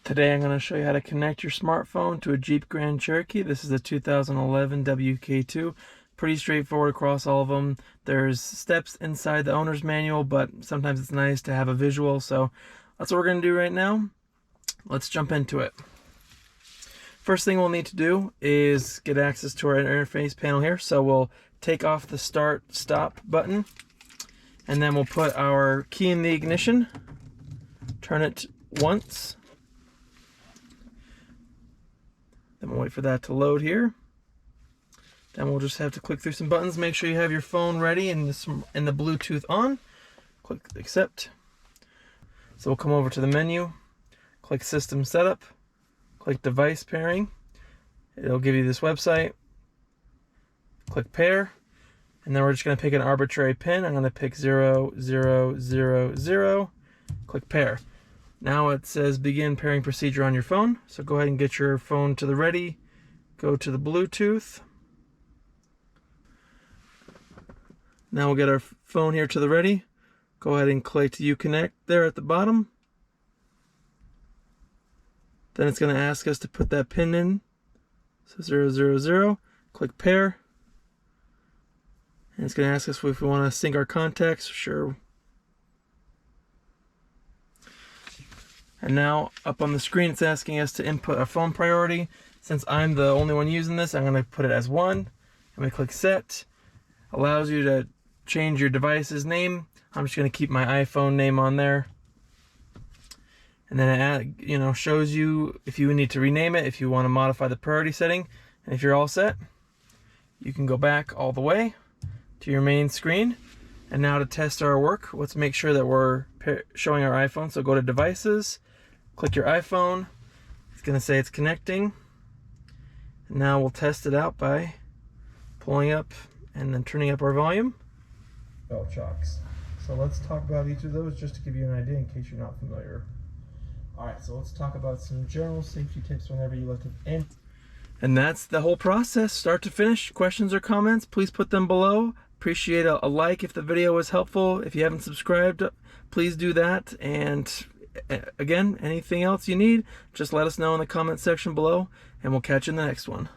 Today I'm going to show you how to connect your smartphone to a Jeep Grand Cherokee. This is a 2011 WK2. Pretty straightforward across all of them. There's steps inside the owner's manual, but sometimes it's nice to have a visual, so that's what we're going to do right now. Let's jump into it. First thing we'll need to do is get access to our interface panel here. So we'll take off the start-stop button, and then we'll put our key in the ignition, turn it once. Then we'll wait for that to load here. Then we'll just have to click through some buttons. Make sure you have your phone ready and the Bluetooth on. Click accept. So we'll come over to the menu, click system setup, click device pairing. It'll give you this website. Click pair. And then we're just going to pick an arbitrary pin. I'm going to pick 0000. Click pair. Now it says begin pairing procedure on your phone. So go ahead and get your phone to the ready. Go to the Bluetooth. Now we'll get our phone here to the ready. Go ahead and click Uconnect there at the bottom. Then it's going to ask us to put that pin in. So 000. Click pair. And it's going to ask us if we want to sync our contacts. Sure. And now up on the screen it's asking us to input a phone priority. Since I'm the only one using this, I'm going to put it as 1. I'm going to click set. Allows you to change your device's name. I'm just going to keep my iPhone name on there. And then it shows you if you need to rename it, if you want to modify the priority setting. And if you're all set, you can go back all the way to your main screen. And now to test our work, let's make sure that we're showing our iPhone. So go to devices, click your iPhone. It's going to say it's connecting. And now we'll test it out by pulling up and then turning up our volume. Bell chocks. So let's talk about each of those just to give you an idea in case you're not familiar. Alright, so let's talk about some general safety tips whenever you lift it in. And that's the whole process, start to finish. Questions or comments, please put them below. Appreciate a like if the video was helpful. If you haven't subscribed, please do that. And again, anything else you need, just let us know in the comment section below, and we'll catch you in the next one.